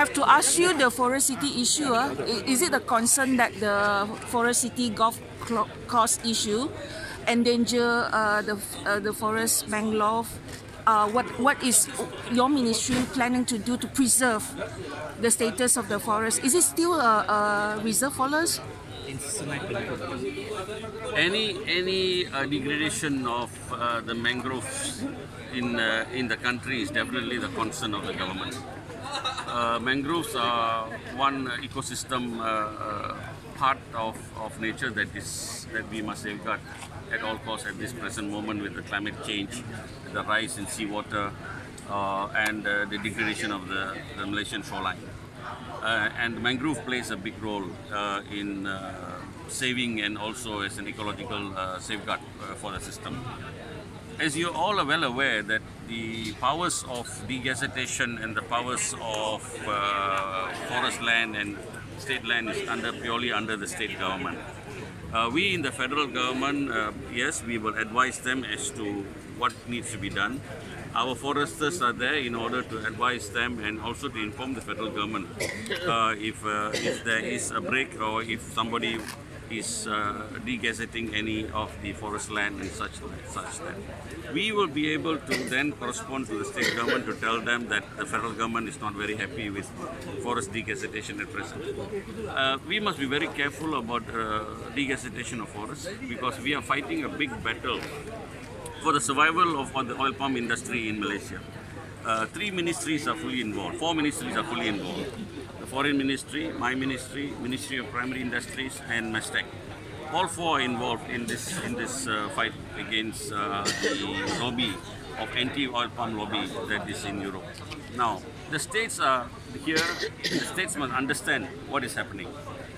have to ask you the Forest City issue. Is it a concern that the Forest City golf course issue endanger the forest mangrove? What is your ministry planning to do to preserve the status of the forest? Is it still a reserve forest? Any degradation of the mangroves in the country is definitely the concern of the government. Mangroves are one ecosystem part of nature that we must safeguard at all costs at this present moment, with the climate change, the rise in seawater, and the degradation of the Malaysian shoreline. And mangrove plays a big role in saving and also as an ecological safeguard for the system. As you all are well aware that the powers of degazettation and the powers of forest land and state land is purely under the state government. We in the federal government, yes, we will advise them as to what needs to be done. Our foresters are there in order to advise them and also to inform the federal government if there is a break or if somebody is degazetting any of the forest land and such that. We will be able to then correspond to the state government to tell them that the federal government is not very happy with forest degazettation at present. We must be very careful about degazettation of forests because we are fighting a big battle for the survival of the oil palm industry in Malaysia. 3 ministries are fully involved, 4 ministries are fully involved. The Foreign Ministry, my ministry, Ministry of Primary Industries and Mastec. All 4 are involved in this fight against the lobby of anti-oil palm lobby that is in Europe. Now, the states are here, the states must understand what is happening.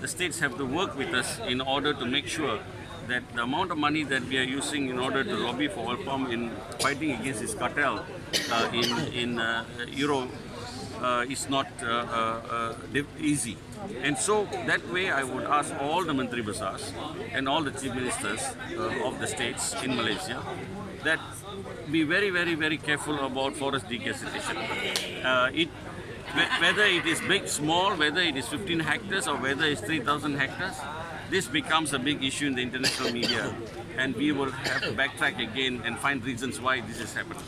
The states have to work with us in order to make sure that the amount of money that we are using in order to lobby for oil palm in fighting against this cartel in Europe is not easy. And so that way I would ask all the Mantri Besars and all the chief ministers of the states in Malaysia that be very, very, very careful about forest degazettation. Whether it is big, small, whether it is 15 hectares or whether it's 3,000 hectares, this becomes a big issue in the international media, and we will have to backtrack again and find reasons why this is happening.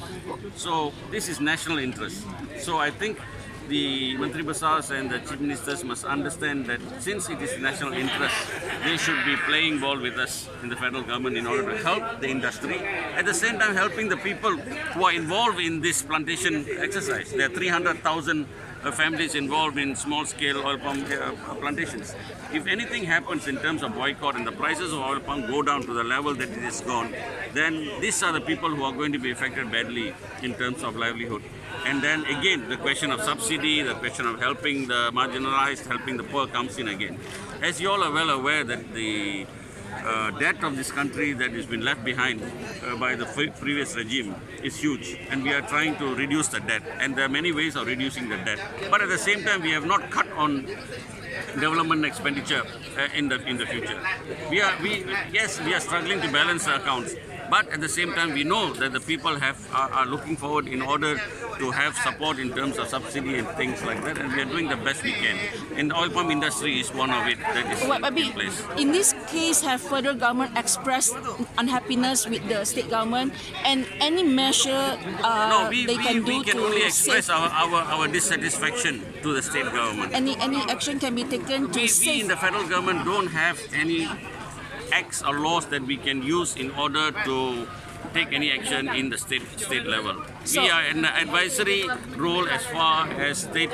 So this is national interest. So I think the Mantri Besars and the Chief Ministers must understand that since it is national interest, they should be playing ball with us in the federal government in order to help the industry, at the same time helping the people who are involved in this plantation exercise. There are 300,000 families involved in small-scale oil palm plantations. If anything happens in terms of boycott and the prices of oil palm go down to the level that it is gone, then these are the people who are going to be affected badly in terms of livelihood. And then again, the question of subsidy, the question of helping the marginalized, helping the poor comes in again. As you all are well aware that the debt of this country that has been left behind by the previous regime is huge, and we are trying to reduce the debt, and there are many ways of reducing the debt. But at the same time, we have not cut on development expenditure in the future. We are struggling to balance the accounts, but at the same time, we know that the people are looking forward in order to have support in terms of subsidy and things like that, and we are doing the best we can. And the oil palm industry is one of it that is in place. In this case, have federal government expressed unhappiness with the state government, and any measure they can do to... We can only express our dissatisfaction to the state government. Any action can be taken to we in the federal government don't have any acts or laws that we can use in order to take any action in the state level. So, we are in an advisory role as far as state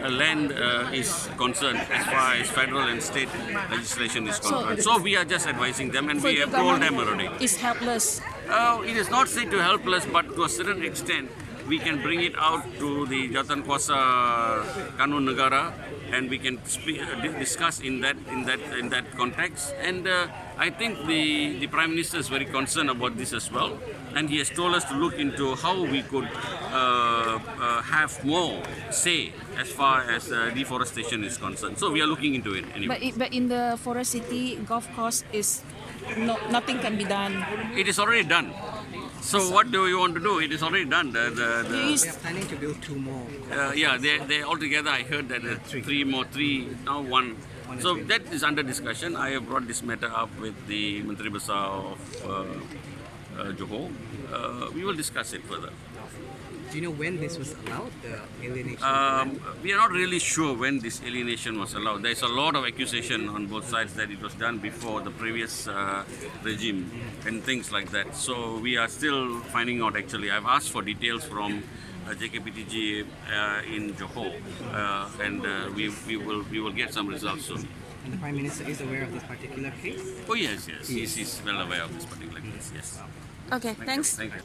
land is concerned, as far as federal and state legislation is concerned. So we are just advising them, and we have told them already. Is helpless. It is not said to helpless, but to a certain extent, we can bring it out to the Jawatankuasa Kanun Negara, and we can discuss in that context. And I think the Prime Minister is very concerned about this as well, and he has told us to look into how we could have more say as far as deforestation is concerned. So we are looking into it anyway. But in the Forest City golf course, nothing can be done. It is already done. So what do you want to do? It is already done. We are planning to build 2 more. Yeah, they altogether. I heard that 3 more, 3 now 1. So that is under discussion. I have brought this matter up with the Menteri Besar of Johor. We will discuss it further. Do you know when this was allowed, the alienation? We are not really sure when this alienation was allowed. There is a lot of accusation on both sides that it was done before the previous regime and things like that. So we are still finding out actually. I've asked for details from JKPTG in Johor and we will get some results soon. And the Prime Minister is aware of this particular case? Oh yes, he's well aware of this particular case, yes. Okay, thanks. Thank you.